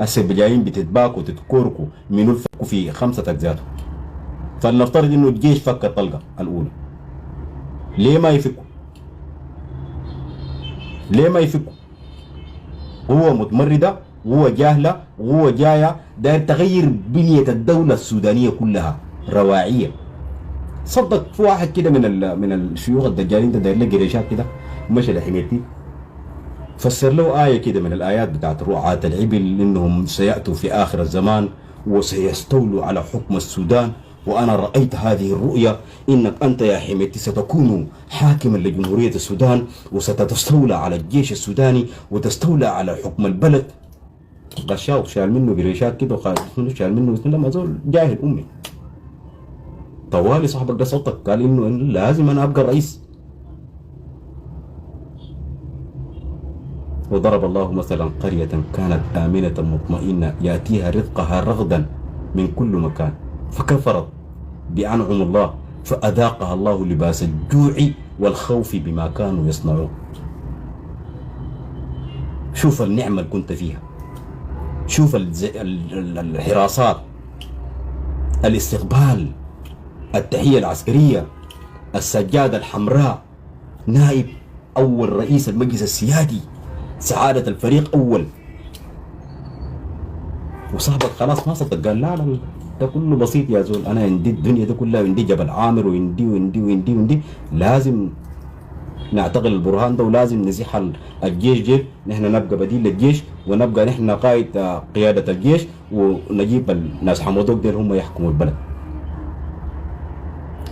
هسه بجايين بتتباكوا وتتكوركوا منو الفكوا في 5 أجزاء. فلنفترض انه الجيش فك الطلقه الاولى، ليه ما يفكوا؟ ليه ما يفكوا؟ هو متمرده وهو جاهله وهو جايه داير تغير بنيه الدوله السودانيه كلها رواعيه. صدق في واحد كده من الشيوخ الدجالين ده داير له قريشات كده مشى لحميتي، فسر له آية كده من الآيات بتاعت رعاة الإبل إنهم سيأتوا في آخر الزمان وسيستولوا على حكم السودان، وأنا رأيت هذه الرؤيا إنك أنت يا حميتي ستكون حاكما لجمهورية السودان وستستولى على الجيش السوداني وتستولى على حكم البلد. غشاو شال منه قريشات كده شال منه بسم الله ما زول جاهل أمي. طوالي صاحبك ده صوتك قال إنه لازم أنا أبقى الرئيس. وضرب الله مثلا قرية كانت آمنة مطمئنة يأتيها رزقها رغدا من كل مكان فكفرت بأنعم الله فأذاقها الله لباس الجوع والخوف بما كانوا يصنعون. شوف النعمة اللي كنت فيها، شوف الحراسات، الاستقبال، التحية العسكرية، السجادة الحمراء، نائب أول رئيس المجلس السيادي، سعادة الفريق أول. وصاحبك خلاص ما صدق قال لا لا ده كله بسيط يا زول، أنا عندي الدنيا دي كلها وعندي جبل عامر وعندي وعندي وعندي وعندي، لازم نعتقل البرهان ده ولازم نزيح الجيش جيل، نحن نبقى بديل للجيش ونبقى نحن قائد قيادة الجيش ونجيب الناس حمودوك ديل هم يحكموا البلد.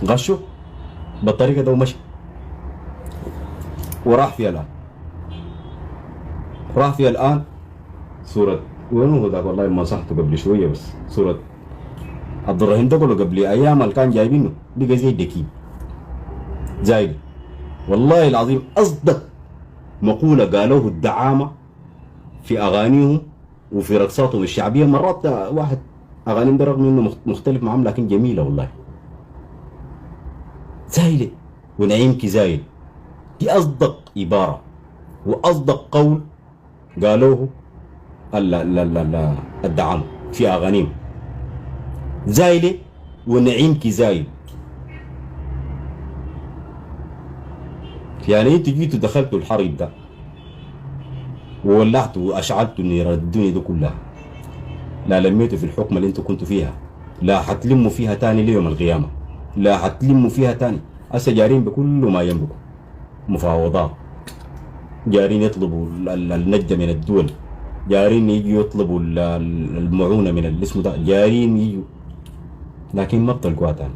غشوا بالطريقة ده ومشي وراح فيها الآن. راح فيها الآن صورة وين هو ذاك والله ما صحته قبل شوية، بس صورة عبد الرحيم دقلو قبل أيام اللي كان جايبينه بقى زي الدكين زايد. والله العظيم أصدق مقولة قالوه الدعامة في أغانيهم وفي رقصاتهم الشعبية. مرات واحد أغانيهم ده رغم إنه مختلف معهم لكن جميلة والله. زايلة ونعيمك زايل، دي أصدق عبارة وأصدق قول قالوه الدعامة في أغانيهم. زايلة ونعيمك زايل، يعني انتوا جيتوا دخلتوا الحرب ده وولعتوا واشعلتوا نيران الدنيا دي كلها، لا لميتوا في الحكم اللي انتوا كنتوا فيها، لا حتلموا فيها تاني ليوم القيامة، لا حتلموا فيها تاني. هسه جارين بكل ما يملكوا مفاوضات، جارين يطلبوا النجدة من الدول، جارين يجوا يطلبوا المعونة من الاسم ده، جارين يجوا، لكن ما بتلقوها تاني.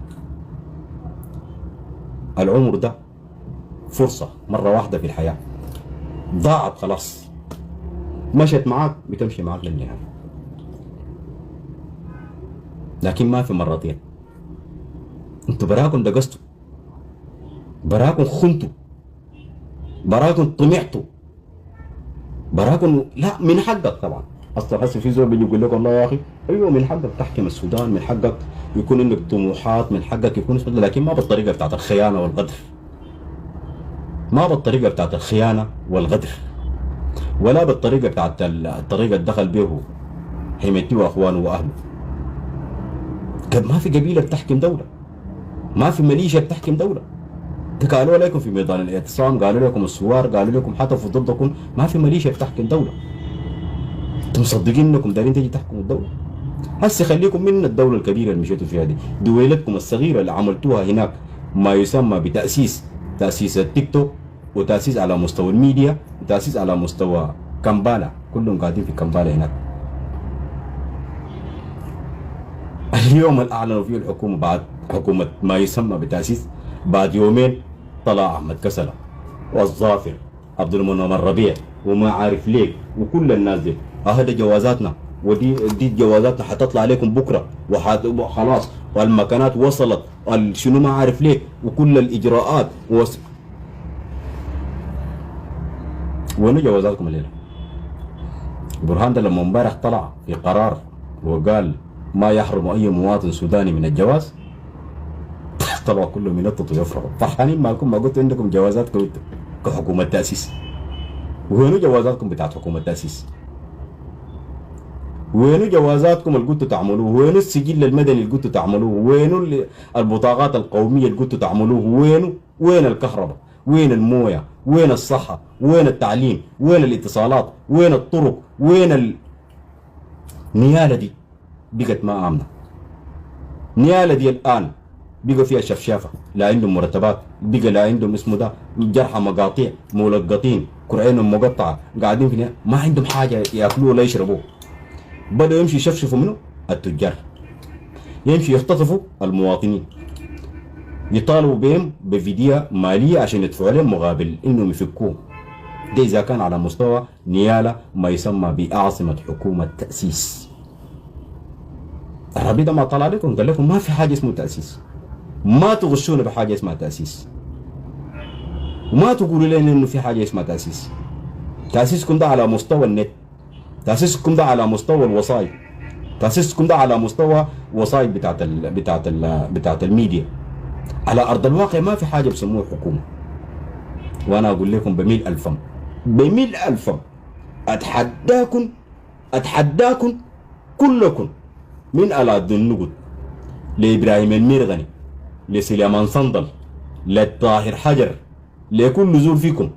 العمر ده فرصة مرة واحدة في الحياة، ضاعت خلاص، مشت معاك بتمشي معاك للنهاية، لكن ما في مرتين. انتوا براكم دقستوا، براكم خنتوا، براكم طمعتوا، براكم لا من حقك طبعا. اصلا هسه في زول بيجي يقول لك والله يا اخي ايوه من حقك تحكم السودان، من حقك يكون عندك طموحات، من حقك يكون، لكن ما بالطريقة بتاعت الخيانة والغدر، ما بالطريقة بتاعت الخيانة والغدر، ولا بالطريقة بتاعت الطريقة اللي دخل به حميتي واخوانه واهله. ما في قبيلة بتحكم دولة، ما في ميليشيا بتحكم دولة. قالوا لكم في ميدان الاعتصام، قالوا لكم الثوار، قالوا لكم حتفوا ضدكم، ما في ميليشيا بتحكم دولة. انتم مصدقين انكم دايرين تيجي تحكموا الدولة؟ هسه خليكم من الدولة الكبيرة اللي مشيتوا فيها دي، دويلتكم الصغيرة اللي عملتوها هناك ما يسمى تأسيس التيك توك، وتأسيس على مستوى الميديا، وتأسيس على مستوى كمبالا، كلهم قاعدين في كمبالا هناك. اليوم اللي أعلنوا فيه الحكومة بعد حكومة ما يسمى بتأسيس، بعد يومين طلع أحمد كسلة والظافر عبد المنعم الربيع وما عارف ليك وكل الناس دي، هذا جوازاتنا ودي جوازاتنا حتطلع عليكم بكره وخلاص، والمكانات وصلت شنو ما عارف ليك وكل الإجراءات وين جوازاتكم الليله؟ برهان ده لما امبارح طلع في قرار وقال ما يحرم اي مواطن سوداني من الجواز، طلعوا كلهم ينططوا ويفرحوا فرحانين معكم. ما قلت عندكم جوازاتكم انتم كحكومه تاسيس، وين جوازاتكم بتاعت حكومه تاسيس؟ وينو جوازاتكم اللي قلتوا تعملوه؟ وينو السجل المدني اللي قلتوا تعملوه؟ وينو البطاقات القوميه اللي قلتوا تعملوه؟ وين الكهرباء؟ وين المويه؟ وين الصحه؟ وين التعليم؟ وين الاتصالات؟ وين الطرق؟ وين النياله دي بقت ما امنه. النياله دي الان بقى فيها شفشافه، لا عندهم مرتبات، بقى لا عندهم اسمه ده جرحى مقاطيع ملقطين كرعينهم مقطعه قاعدين في ما عندهم حاجه ياكلوه ولا يشربوه. بدأوا يمشي يشفشفوا منه التجار، يمشي يختطفوا المواطنين، يطالبوا بهم بفدية مالية عشان يدفعوا لهم مقابل انهم يفكوه. ده اذا كان على مستوى نيالة ما يسمى بأعاصمة حكومة تأسيس. الربيع ده ما طلع لكم قال لكم ما في حاجة اسمه تأسيس، ما تغشونا بحاجة اسمها تأسيس، وما تقولوا لنا انه في حاجة اسمها تأسيس. تأسيسكم ده على مستوى النت، تأسيسكم ده على مستوى الوسائط، تأسيسكم ده على مستوى وسائط بتاعت الميديا. على أرض الواقع ما في حاجة بسموها حكومة. وأنا أقول لكم بميل ألفم، بميل ألفم، أتحداكم كلكم، من آلات النقد لإبراهيم المرغني لسليمان صندل للطاهر حجر لكل زول فيكم،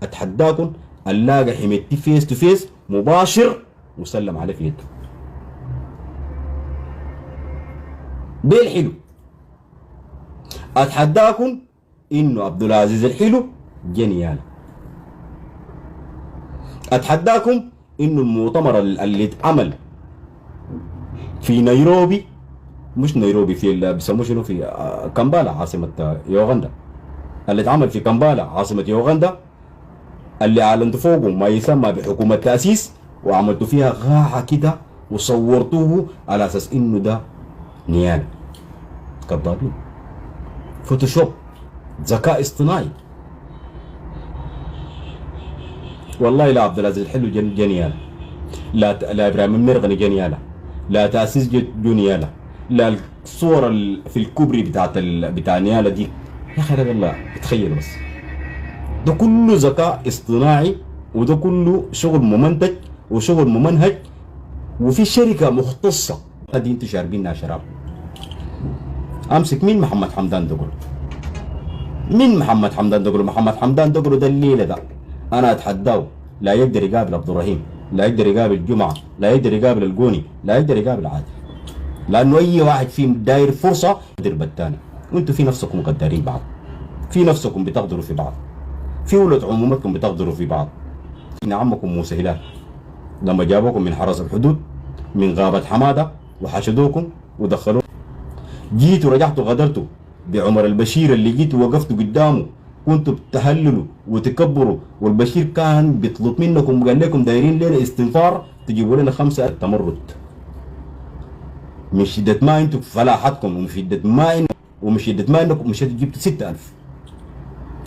أتحداكم اللاقى حميتي فيس تو فيس مباشر وسلم عليه في يده. ده الحلو. اتحداكم انه عبد العزيز الحلو جنيال. اتحداكم انه المؤتمر اللي اتعمل في نيروبي، مش نيروبي، في بيسموه شنو، في كامبالا عاصمة يوغندا، اللي اتعمل في كامبالا عاصمة يوغندا، اللي اعلنتوا فوقه ما يسمى بحكومة تأسيس وعملتوا فيها غاحة كده وصورتوه على اساس انه ده نيال. كذابين، فوتوشوب، ذكاء اصطناعي. والله لا عبد العزيز الحلو جنيالة، لا ابراهيم المرغني جنيالة، لا تأسيس جنيالة، لا الصور في الكوبري بتاع نيالة دي. يا اخي لا والله تخيلوا بس، ده كله ذكاء اصطناعي، وده كله شغل ممنتج وشغل ممنهج، وفي شركة مختصة. هذه انتوا شاربينها شراب. امسك مين؟ محمد حمدان دقلو. مين محمد حمدان دقلو؟ محمد حمدان دقلو ده الليله ده انا اتحداه لا يقدر يقابل عبد الرحيم، لا يقدر يقابل جمعه، لا يقدر يقابل القوني، لا يقدر يقابل عادل، لانه اي واحد فيهم داير فرصه يضرب الثاني. وانتوا في نفسكم مقدرين بعض، في نفسكم بتقدروا في بعض، في ولد عمومتكم بتقدروا في بعض. ان عمكم موسى هلال لما جابوكم من حرس الحدود من غابه حماده وحشدوكم ودخلوكم، جيتوا رجعتوا غدرتوا بعمر البشير اللي جيتوا وقفتوا قدامه كنتوا بتهللوا وتكبروا، والبشير كان بيطلب منكم وقال لكم دايرين لنا استنفار تجيبوا لنا 5 تمرد. من شدة ما انتم في فلاحتكم، ومن شدة ما انكم مشيتوا جبتوا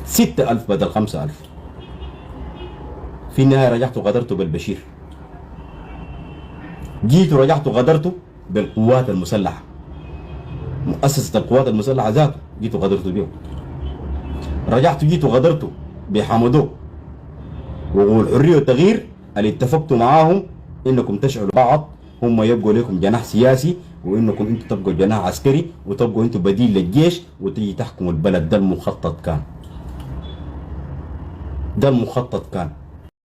6000 بدل 5000. في النهاية رجعتوا غدرتوا بالبشير، جيتوا رجعتوا غدرتوا بالقوات المسلحة، مؤسسة القوات المسلحة ذاته جيتوا غدرتوا بيهم. رجعتوا جيتوا غدرتوا بحمدوه وقول الحرية والتغيير اللي اتفقتوا معاهم انكم تشعلوا بعض، هم يبقوا لكم جناح سياسي وانكم انتوا تبقوا جناح عسكري وتبقوا انتوا بديل للجيش وتيجي تحكموا البلد. ده المخطط كان، ده المخطط كان.